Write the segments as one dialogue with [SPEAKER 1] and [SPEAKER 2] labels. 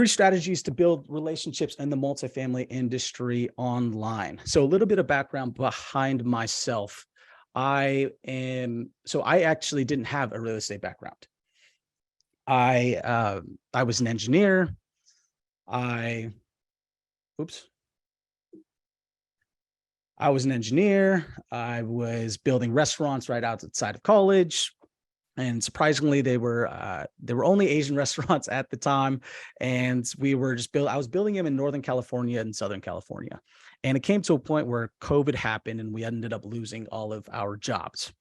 [SPEAKER 1] 3 strategies to build relationships in the multifamily industry online. So a little bit of background behind myself. I actually didn't have a real estate background. I was an engineer. I was an engineer. I was building restaurants right outside of college. And surprisingly, they were only Asian restaurants at the time. And I was building them in Northern California and Southern California. And it came to a point where COVID happened and we ended up losing all of our jobs.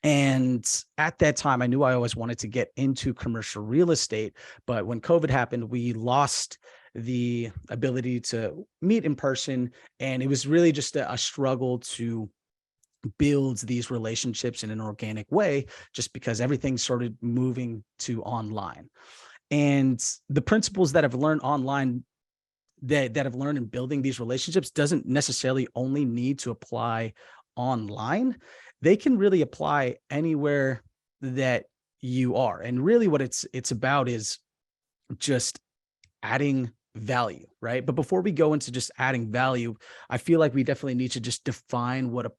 [SPEAKER 1] And at that time, I knew I always wanted to get into commercial real estate. But when COVID happened, we lost the ability to meet in person. And it was really just a struggle to build these relationships in an organic way, just because everything started moving to online. And the principles that I've learned online that I've learned in building these relationships doesn't necessarily only need to apply online. They can really apply anywhere that you are. And really what it's about is just adding value, right? But before we go into just adding value, I feel like we definitely need to just define what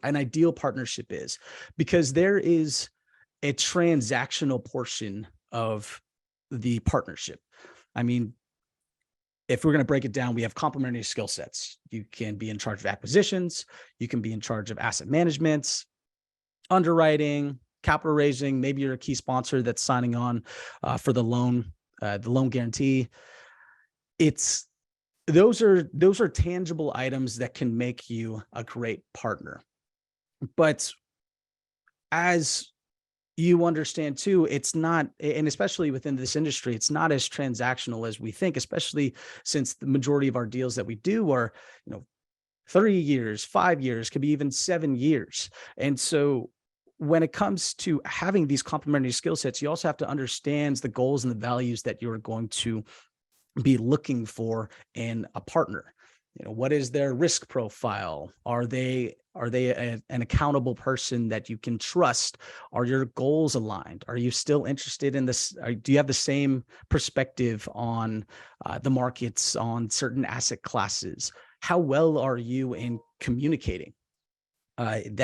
[SPEAKER 1] an ideal partnership is, because there is a transactional portion of the partnership. I mean, if we're going to break it down, we have complementary skill sets. You can be in charge of acquisitions. You can be in charge of asset management, underwriting, capital raising. Maybe you're a key sponsor that's signing on for the loan guarantee. Those are tangible items that can make you a great partner. But as you understand too, it's not, and especially within this industry, it's not as transactional as we think, especially since the majority of our deals that we do are, 3 years, 5 years, could be even 7 years. And so when it comes to having these complementary skill sets, you also have to understand the goals and the values that you're going to be looking for in a partner. What is their risk profile? Are they an accountable person that you can trust? Are your goals aligned? Are you still interested in this? Do you have the same perspective on the markets, on certain asset classes? How well are you in communicating? And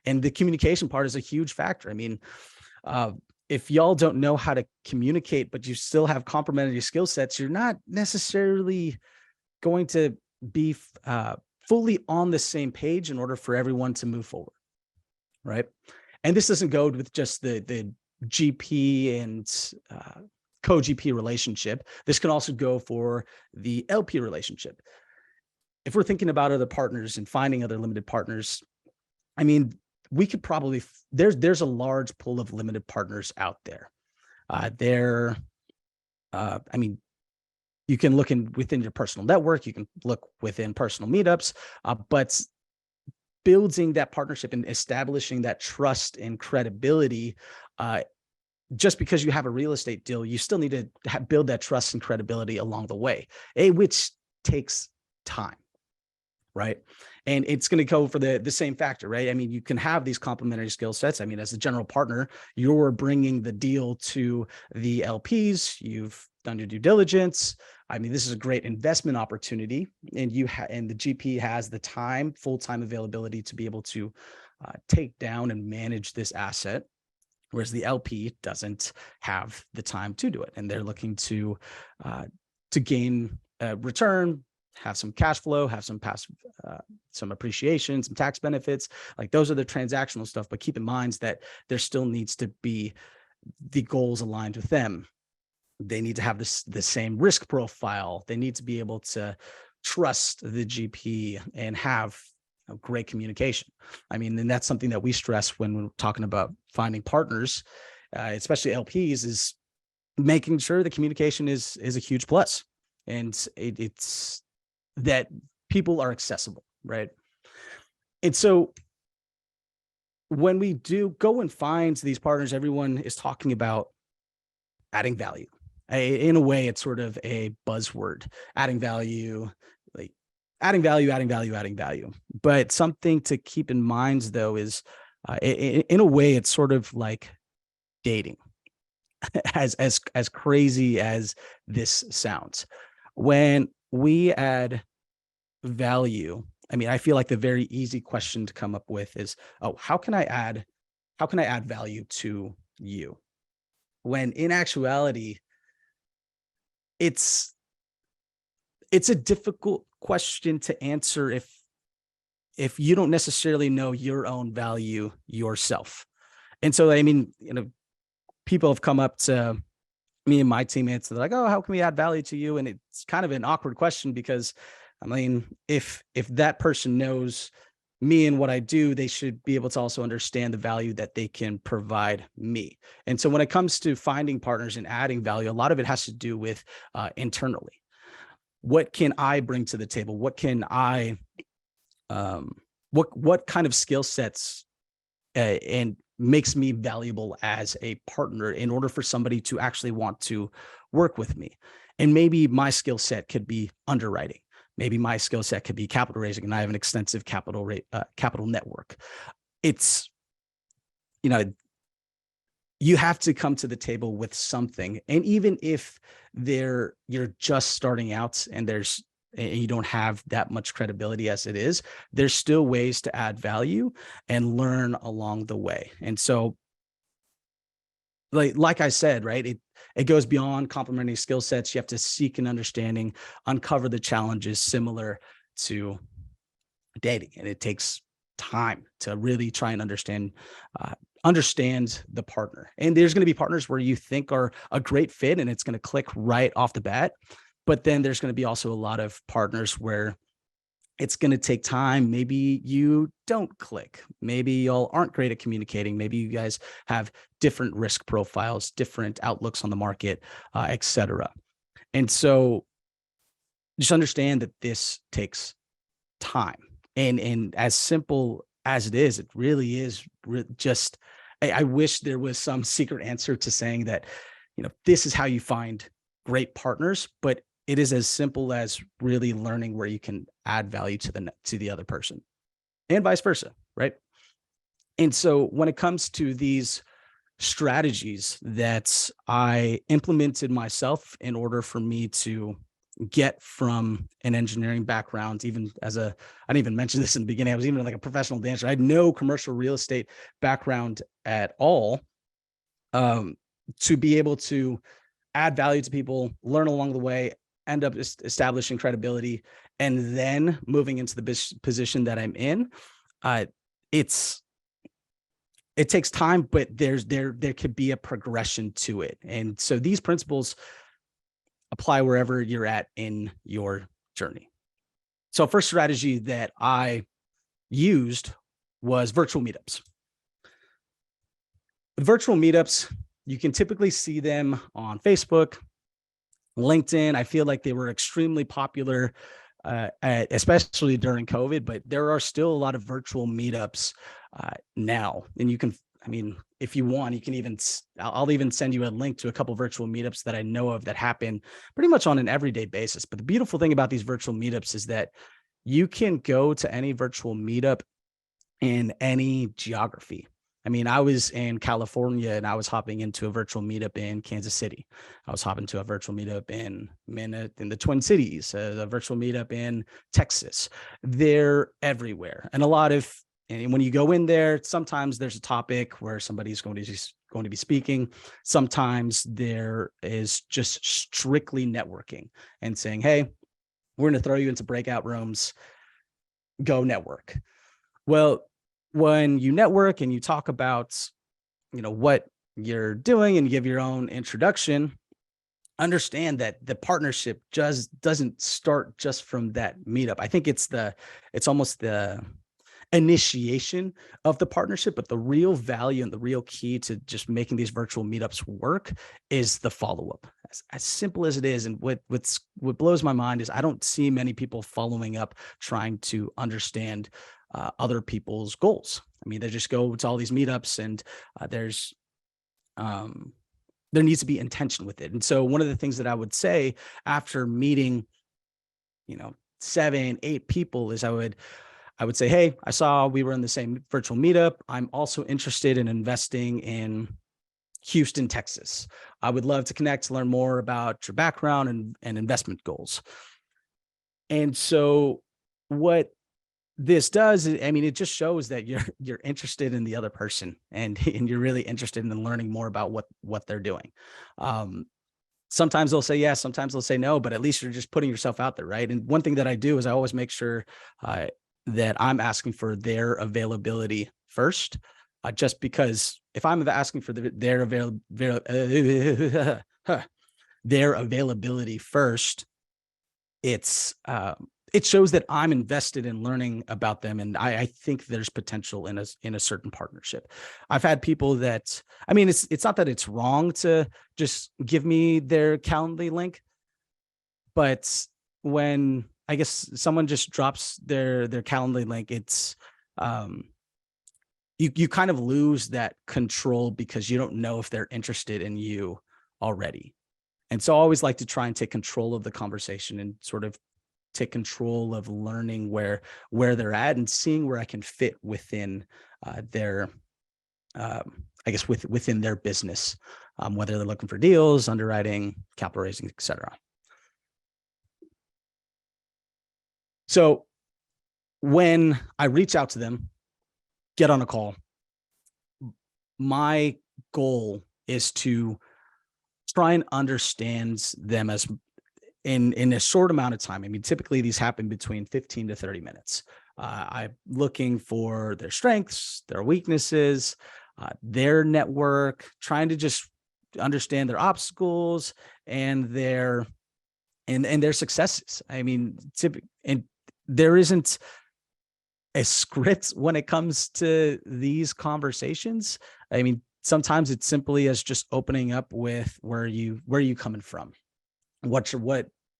[SPEAKER 1] the communication part is a huge factor. I mean, if y'all don't know how to communicate, but you still have complementary skill sets, you're not necessarily going to be fully on the same page in order for everyone to move forward, right? And this doesn't go with just the GP and co-GP relationship. This can also go for the LP relationship. If we're thinking about other partners and finding other limited partners, I mean, we could probably, there's a large pool of limited partners out there. You can look within your personal network, you can look within personal meetups, but building that partnership and establishing that trust and credibility, just because you have a real estate deal, you still need to build that trust and credibility along the way, which takes time, right? And it's going to go for the same factor, right? I mean, you can have these complementary skill sets. I mean, as a general partner, you're bringing the deal to the LPs. You've done your due diligence. I mean, this is a great investment opportunity, and and the GP has the full-time availability to be able to take down and manage this asset, whereas the LP doesn't have the time to do it, and they're looking to gain a return, have some cash flow, have some passive, some appreciation, some tax benefits. Like, those are the transactional stuff, but keep in mind that there still needs to be the goals aligned with them. They need to have the same risk profile. They need to be able to trust the GP and have great communication. I mean, and that's something that we stress when we're talking about finding partners, especially LPs, is making sure the communication is a huge plus. And it's that people are accessible, right? And so when we do go and find these partners, everyone is talking about adding value. In a way, it's sort of a buzzword, adding value, like adding value. But something to keep in mind, though, is in a way, it's sort of like dating. as crazy as this sounds. When we add value, I mean, I feel like the very easy question to come up with is, oh, how can I add value to you? When in actuality, it's it's a difficult question to answer if you don't necessarily know your own value yourself. And so, I mean, people have come up to me and my teammates. They're like, "Oh, how can we add value to you?" And it's kind of an awkward question because, I mean, if that person knows me and what I do, they should be able to also understand the value that they can provide me. And so, when it comes to finding partners and adding value, a lot of it has to do with internally. What can I bring to the table? What can I what kind of skill sets and makes me valuable as a partner in order for somebody to actually want to work with me? And maybe my skill set could be underwriting. Maybe my skill set could be capital raising, and I have an extensive capital network. It's, you know, you have to come to the table with something. And even if you're just starting out and you don't have that much credibility as it is, there's still ways to add value and learn along the way. And so, like I said, right, it goes beyond complementary skill sets. You have to seek an understanding, uncover the challenges similar to dating, and it takes time to really try and understand the partner. And there's going to be partners where you think are a great fit and it's going to click right off the bat. But then there's going to be also a lot of partners where it's going to take time. Maybe you don't click. Maybe y'all aren't great at communicating. Maybe you guys have different risk profiles, different outlooks on the market, et cetera. And so just understand that this takes time. And as simple as it is, it really is just, I wish there was some secret answer to saying that, this is how you find great partners, but it is as simple as really learning where you can add value to the other person and vice versa, right? And so when it comes to these strategies that I implemented myself in order for me to get from an engineering background, I didn't even mention this in the beginning. I was even like a professional dancer. I had no commercial real estate background at all. To be able to add value to people, learn along the way, end up establishing credibility, and then moving into the position that I'm in, it takes time, but there could be a progression to it. And so these principles apply wherever you're at in your journey. So first strategy that I used was virtual meetups. Virtual meetups, you can typically see them on Facebook, LinkedIn. I feel like they were extremely popular, especially during COVID, but there are still a lot of virtual meetups now. And you can, if you want, you can even, I'll even send you a link to a couple of virtual meetups that I know of that happen pretty much on an everyday basis. But the beautiful thing about these virtual meetups is that you can go to any virtual meetup in any geography. I was in California and I was hopping into a virtual meetup in Kansas City. I was hopping to a virtual meetup in the Twin Cities, a virtual meetup in Texas. They're everywhere. And when you go in there, sometimes there's a topic where somebody's going to be speaking. Sometimes there is just strictly networking and saying, hey, we're going to throw you into breakout rooms, go network. Well, when you network and you talk about, what you're doing and you give your own introduction, understand that the partnership just doesn't start just from that meetup. I think it's almost the initiation of the partnership, but the real value and the real key to just making these virtual meetups work is the follow-up. As simple as it is. And what blows my mind is I don't see many people following up, trying to understand other people's goals. They just go to all these meetups and there needs to be intention with it. And so one of the things that I would say after meeting, 7, 8 people is I would say, hey, I saw we were in the same virtual meetup. I'm also interested in investing in Houston, Texas. I would love to connect to learn more about your background and investment goals. And so what this does, I mean, it just shows that you're interested in the other person, and you're really interested in learning more about what they're doing. Sometimes they'll say yes, sometimes they'll say no, but at least you're just putting yourself out there, right? And one thing that I do is I always make sure that I'm asking for their availability first, just because if I'm asking for their availability first, it shows that I'm invested in learning about them, and I think there's potential in a certain partnership. I've had people that, I mean, it's not that it's wrong to just give me their Calendly link, but when I guess someone just drops their Calendly link, it's you kind of lose that control because you don't know if they're interested in you already. And so I always like to try and take control of the conversation and sort of take control of learning where they're at and seeing where I can fit within their, I guess within their business, whether they're looking for deals, underwriting, capital raising, et cetera. So when I reach out to them, get on a call, my goal is to try and understand them as in a short amount of time. I mean, typically these happen between 15 to 30 minutes. I'm looking for their strengths, their weaknesses, their network, trying to just understand their obstacles and their successes. I mean, and there isn't a script when it comes to these conversations. I mean, sometimes it's simply as just opening up with where are you coming from?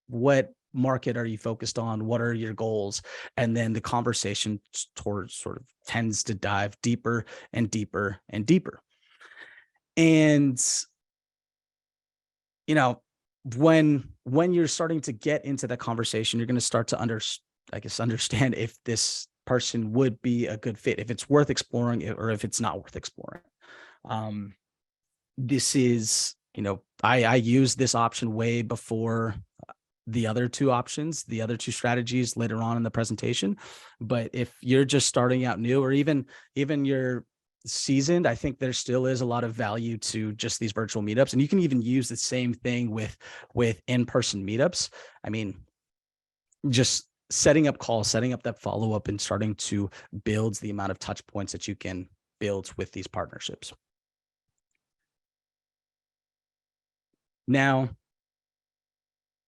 [SPEAKER 1] What market are you focused on? What are your goals? And then the conversation towards sort of tends to dive deeper and deeper and deeper. And, you know, when you're starting to get into the conversation, you're going to start to understand if this person would be a good fit, if it's worth exploring or if it's not worth exploring. This is, I used this option way before the other two options, the other two strategies later on in the presentation. But if you're just starting out new, or even you're seasoned, I think there still is a lot of value to just these virtual meetups. And you can even use the same thing with in-person meetups. I mean, just setting up calls, setting up that follow-up, and starting to build the amount of touch points that you can build with these partnerships. Now,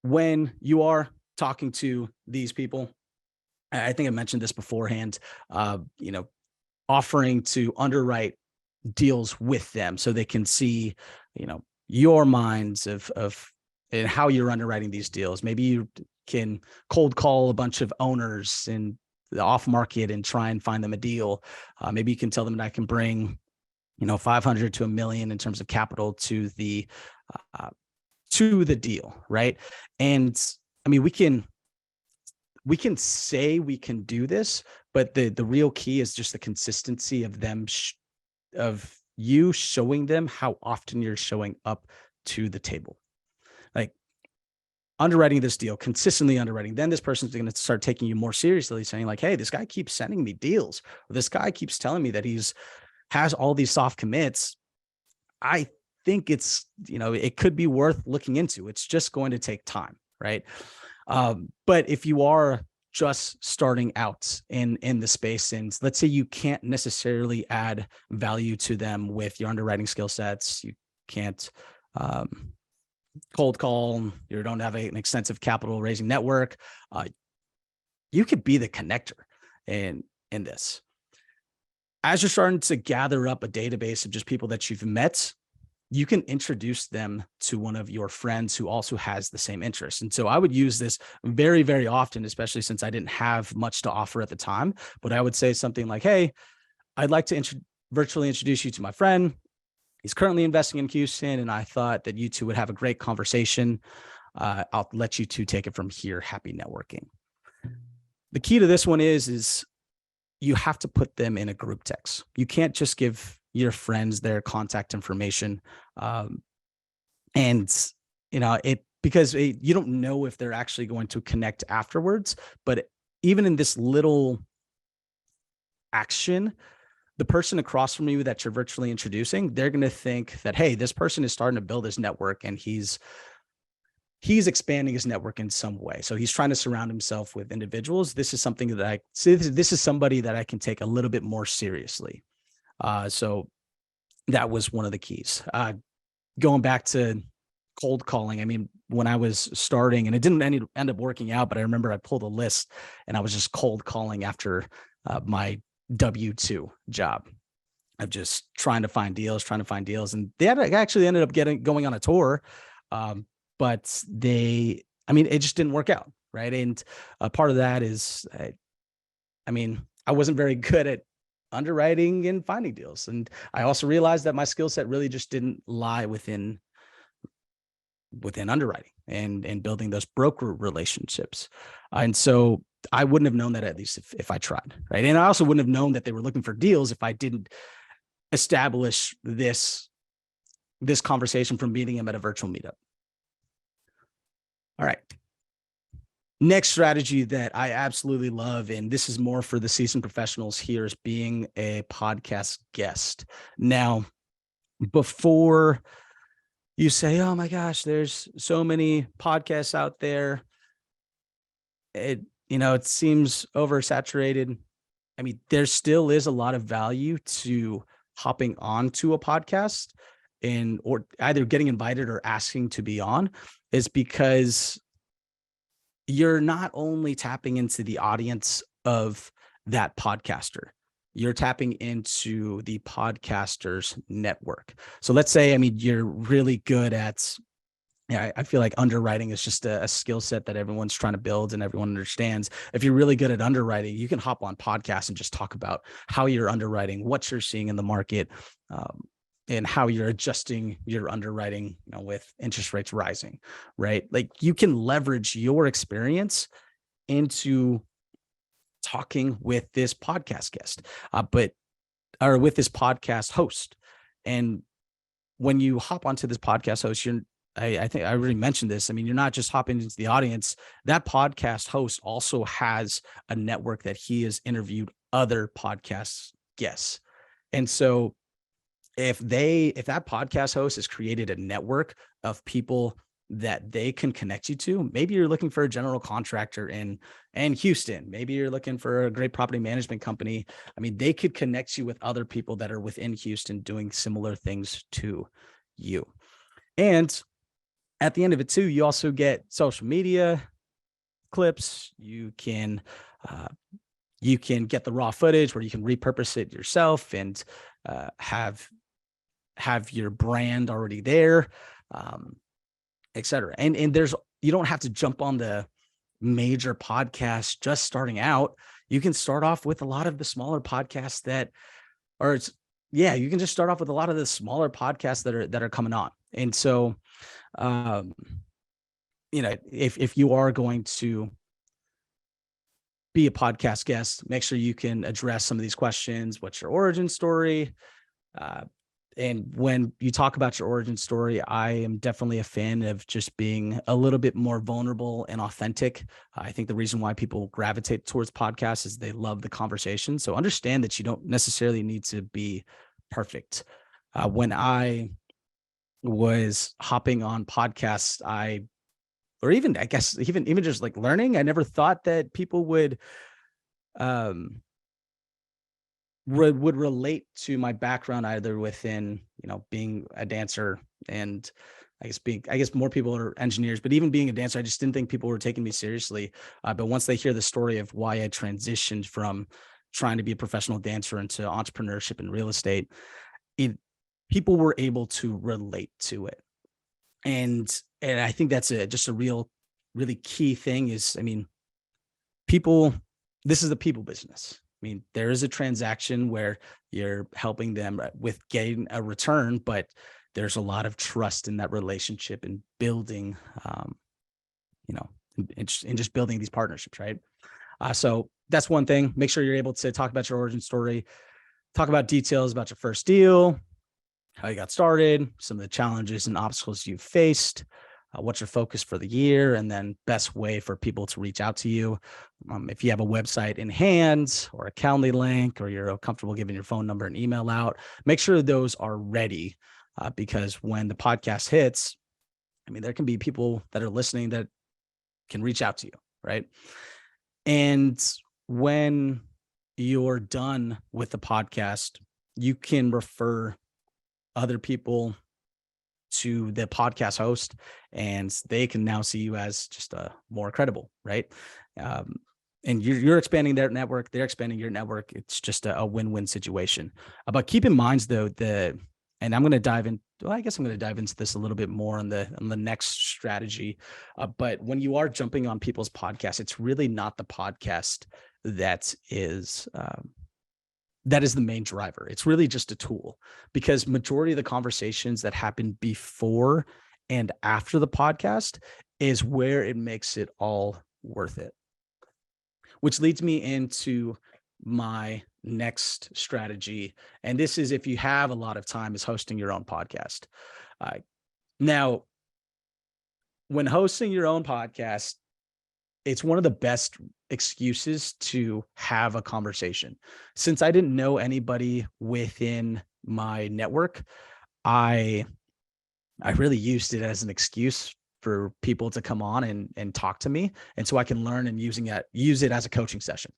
[SPEAKER 1] when you are talking to these people, I think I mentioned this beforehand, offering to underwrite deals with them so they can see, your minds of and how you're underwriting these deals. Maybe you can cold call a bunch of owners in the off market and try and find them a deal. Maybe you can tell them that I can bring, 500 to $1 million in terms of capital to the deal, right? And I mean, we can say we can do this, but the real key is just the consistency of them, of you showing them how often you're showing up to the table. Like underwriting this deal, consistently underwriting, then this person's going to start taking you more seriously, saying like, hey, this guy keeps sending me deals, or this guy keeps telling me that has all these soft commits. I think it's, it could be worth looking into. It's just going to take time, right? But if you are just starting out in the space, and let's say you can't necessarily add value to them with your underwriting skill sets, you can't cold call, you don't have an extensive capital raising network, you could be the connector in this. As you're starting to gather up a database of just people that you've met, you can introduce them to one of your friends who also has the same interest. And so I would use this very, very often, especially since I didn't have much to offer at the time. But I would say something like, hey, I'd like to virtually introduce you to my friend. He's currently investing in Houston, and I thought that you two would have a great conversation. I'll let you two take it from here. Happy networking. The key to this one is you have to put them in a group text. You can't just give your friends their contact information. And, because you don't know if they're actually going to connect afterwards, but even in this little action, the person across from you that you're virtually introducing, they're going to think that, hey, this person is starting to build his network and he's expanding his network in some way. So he's trying to surround himself with individuals. This is something that I see. This is somebody that I can take a little bit more seriously. So that was one of the keys. Going back to cold calling. I mean, when I was starting, and it didn't end up working out, but I remember I pulled a list and I was just cold calling after my W-2 job of just trying to find deals. And they actually ended up going on a tour. But it just didn't work out. Right. And part of that is, I wasn't very good at underwriting and finding deals. And I also realized that my skill set really just didn't lie within underwriting and building those broker relationships. And so I wouldn't have known that, at least if I tried. Right. And I also wouldn't have known that they were looking for deals if I didn't establish this conversation from meeting them at a virtual meetup. All right. Next strategy that I absolutely love, and this is more for the seasoned professionals here, is being a podcast guest. Now, before you say, oh my gosh, there's so many podcasts out there, it seems oversaturated. I mean, there still is a lot of value to hopping onto a podcast or either getting invited or asking to be on, is because you're not only tapping into the audience of that podcaster, you're tapping into the podcaster's network. So let's say, you're really good at, I feel like underwriting is just a skill set that everyone's trying to build and everyone understands. If you're really good at underwriting, you can hop on podcasts and just talk about how you're underwriting, what you're seeing in the market, and how you're adjusting your underwriting, with interest rates rising, right? Like, you can leverage your experience into talking with this podcast guest, or with this podcast host. And when you hop onto this podcast host, I think I already mentioned this. You're not just hopping into the audience. That podcast host also has a network that he has interviewed other podcast guests. And so if that podcast host has created a network of people that they can connect you to, maybe you're looking for a general contractor in Houston, maybe you're looking for a great property management company. They could connect you with other people that are within Houston doing similar things to you. And at the end of it too, you also get social media clips. You can get the raw footage where you can repurpose it yourself and have your brand already there, et cetera. And you don't have to jump on the major podcasts just starting out. You can start off with a lot of the smaller podcasts you can just start off with a lot of the smaller podcasts that are coming on. And so, if you are going to be a podcast guest, make sure you can address some of these questions. What's your origin story? And when you talk about your origin story, I am definitely a fan of just being a little bit more vulnerable and authentic. I think the reason why people gravitate towards podcasts is they love the conversation. So understand that you don't necessarily need to be perfect. When I was hopping on podcasts, I guess even just like learning, I never thought that people would relate to my background, either within, being a dancer, and I guess more people are engineers, but even being a dancer, I just didn't think people were taking me seriously. But once they hear the story of why I transitioned from trying to be a professional dancer into entrepreneurship and real estate, people were able to relate to it. And I think that's just a really key thing is, this is the people business. There is a transaction where you're helping them with getting a return, but there's a lot of trust in that relationship and building, and just building these partnerships, right? So that's one thing. Make sure you're able to talk about your origin story. talk about details about your first deal, how you got started, some of the challenges and obstacles you've faced, what's your focus for the year, and then best way for people to reach out to you. If you have a website in hand or a Calendly link, or you're comfortable giving your phone number and email out, make sure those are ready, because when the podcast hits, I mean, there can be people that are listening that can reach out to you, right? And when you're done with the podcast, you can refer other people to the podcast host, and they can now see you as just a more credible, right? And you're expanding their network, they're expanding your network. It's just a win-win situation. But keep in mind though, and I'm going to dive in. Well, I guess I'm going to dive into this a little bit more on the next strategy. But when you are jumping on people's podcasts, it's really not the podcast that is the main driver. It's really just a tool, because majority of the conversations that happen before and after the podcast is where it makes it all worth it. Which leads me into my next strategy. And this is, if you have a lot of time, is hosting your own podcast. Now, when hosting your own podcast, it's one of the best excuses to have a conversation. Since I didn't know anybody within my network, I really used it as an excuse for people to come on and talk to me. And so I can learn and use it as a coaching session.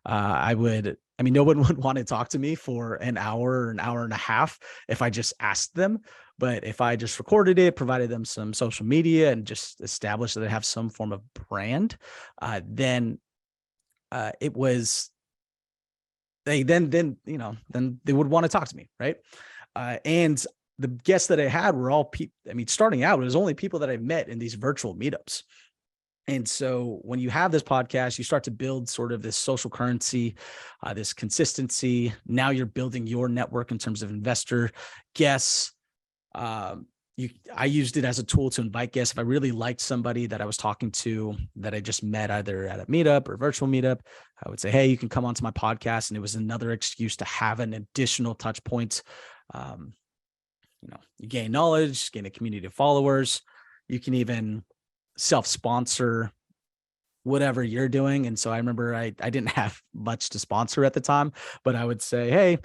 [SPEAKER 1] No one would want to talk to me for an hour and a half if I just asked them. But if I just recorded it, provided them some social media, and just established that I have some form of brand, then they would want to talk to me, right? And the guests that I had were all people. Starting out, it was only people that I've met in these virtual meetups. And so when you have this podcast, you start to build sort of this social currency, this consistency. Now you're building your network in terms of investor guests. I used it as a tool to invite guests. If I really liked somebody that I was talking to, that I just met either at a meetup or virtual meetup, I would say, hey, you can come onto my podcast. And it was another excuse to have an additional touch point. You gain knowledge, gain a community of followers. You can even self-sponsor whatever you're doing. And so I remember I didn't have much to sponsor at the time, but I would say, hey,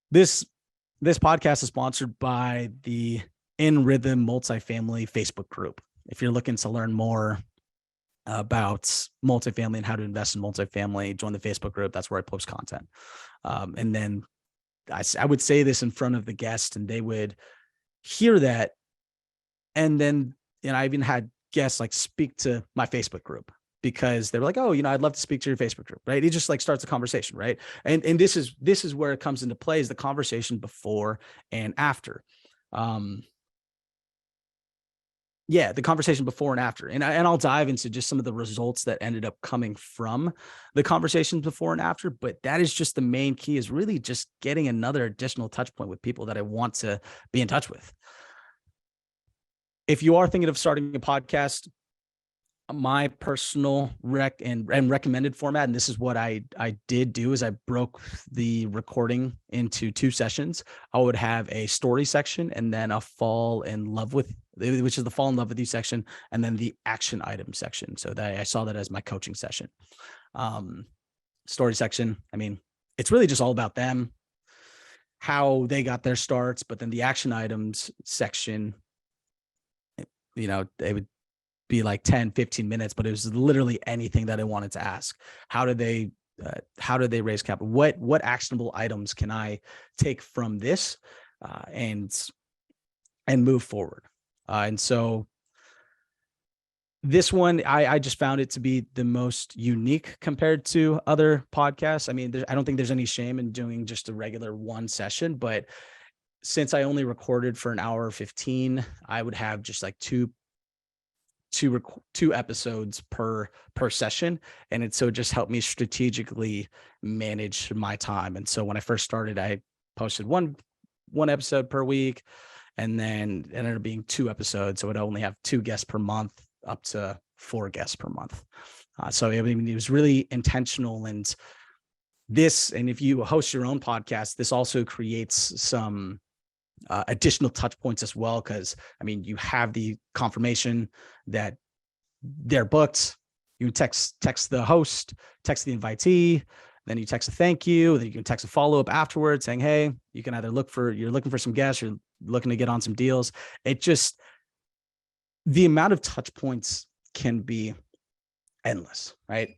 [SPEAKER 1] this podcast is sponsored by the In Rhythm Multifamily Facebook group. If you're looking to learn more about multifamily and how to invest in multifamily, join the Facebook group. That's where I post content. And then I would say this in front of the guest, and they would hear that. And then, I even had guests like speak to my Facebook group, because they were like, oh, I'd love to speak to your Facebook group, right? It just like starts a conversation, right? And this is where it comes into play, is the conversation before and after. The conversation before and after. And I'll dive into just some of the results that ended up coming from the conversations before and after. But that is just the main key, is really just getting another additional touch point with people that I want to be in touch with. If you are thinking of starting a podcast, my personal recommended format, and this is what I did do, is I broke the recording into 2 sessions. I would have a story section, and then a fall in love with, which is the fall in love with you section, and then the action item section. So that I saw that as my coaching session. Story section, it's really just all about them, how they got their starts. But then the action items section, they would be like 10, 15 minutes, but it was literally anything that I wanted to ask. How do they raise capital? What actionable items can I take from this and move forward? And so this one, I just found it to be the most unique compared to other podcasts. I don't think there's any shame in doing just a regular one session, but since I only recorded for an hour 15, I would have just like two episodes per session. And it just helped me strategically manage my time. And so when I first started, I posted one episode per week, and then it ended up being 2 episodes. So I'd only have 2 guests per month, up to 4 guests per month. So it was really intentional, and this, and if you host your own podcast, this also creates some additional touch points as well. Cause I mean, you have the confirmation that they're booked. You text the host, text the invitee, then you text a thank you, then you can text a follow-up afterwards saying, hey, you can either you're looking for some guests, you're looking to get on some deals. It just, the amount of touch points can be endless, right?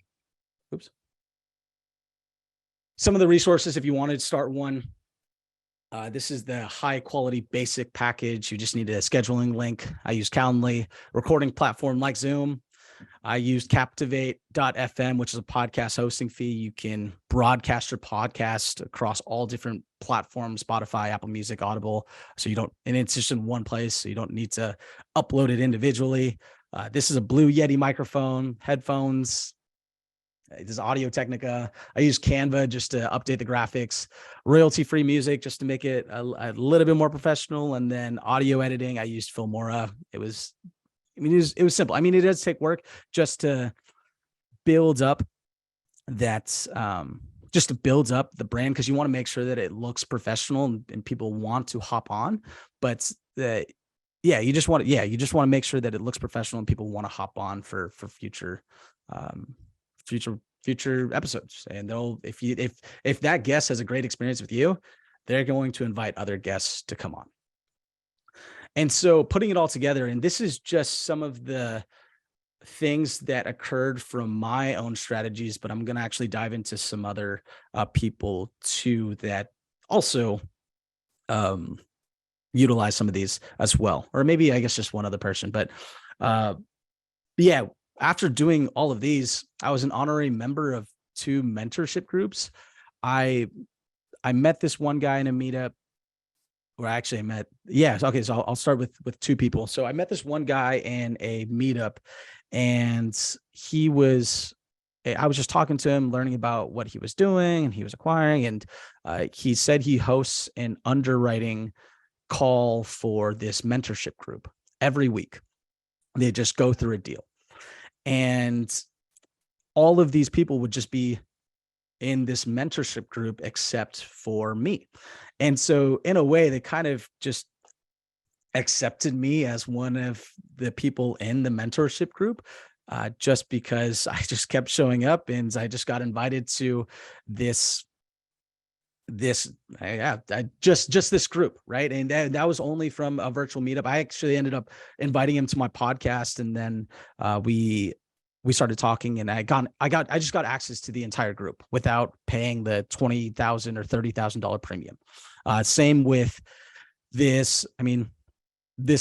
[SPEAKER 1] Oops. Some of the resources, if you wanted to start one, this is the high quality basic package. You just need a scheduling link. I use Calendly, recording platform like Zoom. I used Captivate.fm, which is a podcast hosting fee. You can broadcast your podcast across all different platforms, Spotify, Apple Music, Audible. So you don't, and it's just in one place. So you don't need to upload it individually. This is a Blue Yeti microphone, headphones. This is Audio Technica. I use Canva just to update the graphics, royalty-free music just to make it a little bit more professional. And then audio editing, I used Filmora. It was simple. I mean, it does take work just to build up that, just to build up the brand, because you want to make sure that it looks professional and people want to hop on. But you just want to make sure that it looks professional and people want to hop on for future episodes. And they'll, if that guest has a great experience with you, they're going to invite other guests to come on. And so putting it all together, and this is just some of the things that occurred from my own strategies, but I'm going to actually dive into some other people too that also utilize some of these as well, or maybe I guess just one other person. But yeah, after doing all of these, I was an honorary member of 2 mentorship groups. I met this one guy in a meetup. Or actually I met, okay. So I'll start with 2 people. So I met this one guy in a meetup, and I was just talking to him, learning about what he was doing and he was acquiring. And he said he hosts an underwriting call for this mentorship group every week. They just go through a deal. And all of these people would just be in this mentorship group except for me. And so in a way, they kind of just accepted me as one of the people in the mentorship group, just because I just kept showing up and I just got invited to this this group, right? And that was only from a virtual meetup. I actually ended up inviting him to my podcast, and then we started talking, and I just got access to the entire group without paying the $20,000 or $30,000 premium. Same with this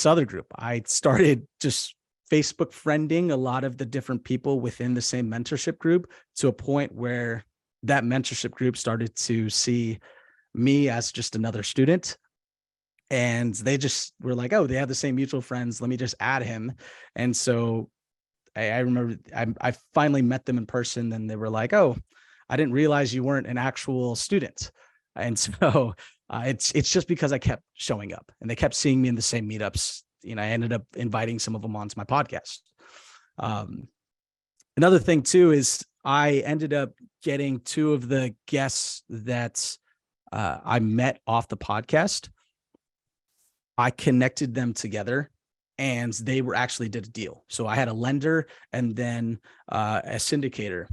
[SPEAKER 1] other group. I started just Facebook friending a lot of the different people within the same mentorship group, to a point where that mentorship group started to see me as just another student. And they just were like, oh, they have the same mutual friends, let me just add him. And so I remember I finally met them in person, and they were like, oh, I didn't realize you weren't an actual student. And so it's just because I kept showing up and they kept seeing me in the same meetups. I ended up inviting some of them onto my podcast. Another thing too is I ended up getting 2 of the guests that I met off the podcast. I connected them together, and they were actually did a deal. So I had a lender and then a syndicator,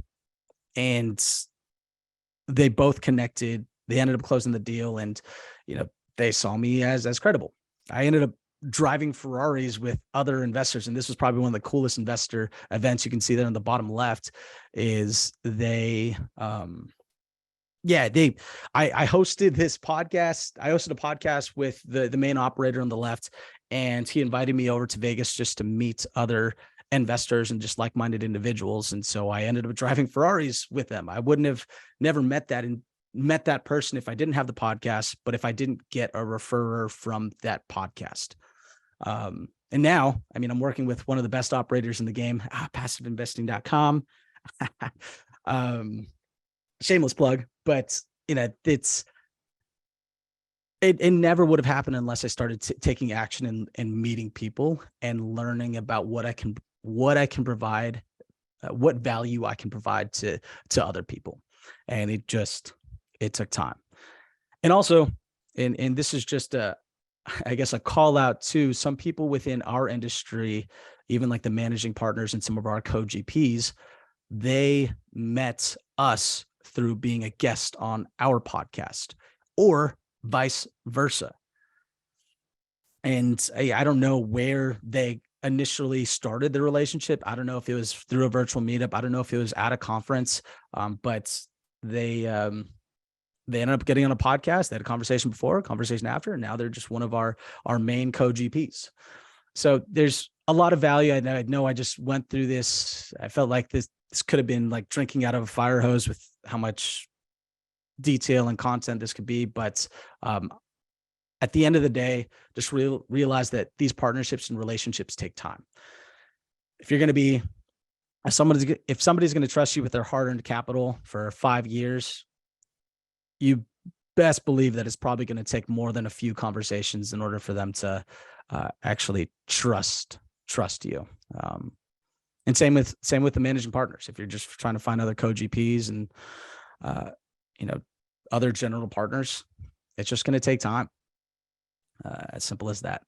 [SPEAKER 1] and they both connected. They ended up closing the deal, and they saw me as credible. I ended up driving Ferraris with other investors, and this was probably one of the coolest investor events. You can see there on the bottom left is I hosted this podcast. I hosted a podcast with the main operator on the left, and he invited me over to Vegas just to meet other investors and just like-minded individuals. And so I ended up driving Ferraris with them. I wouldn't have never met that person if I didn't have the podcast, but if I didn't get a referrer from that podcast. And now, I'm working with one of the best operators in the game, passiveinvesting.com. Shameless plug, but it never would have happened unless I started taking action and meeting people and learning about what I can provide, what value I can provide to other people. and it took time. And also, and this is just I guess a call out to some people within our industry, even like the managing partners and some of our co-GPs, they met us through being a guest on our podcast or vice versa. And I don't know where they initially started the relationship. I don't know if it was through a virtual meetup. I don't know if it was at a conference, but they ended up getting on a podcast. They had a conversation before, a conversation after, and now they're just one of our main co-GPs. So there's a lot of value. I know I just went through this. I felt like this could have been like drinking out of a fire hose with how much detail and content this could be. But at the end of the day, just realize that these partnerships and relationships take time. If you're going to be, if somebody's going to trust you with their hard-earned capital for 5 years, you best believe that it's probably going to take more than a few conversations in order for them to actually trust you. And same with the managing partners. If you're just trying to find other co-GPs and other general partners, it's just going to take time. As simple as that.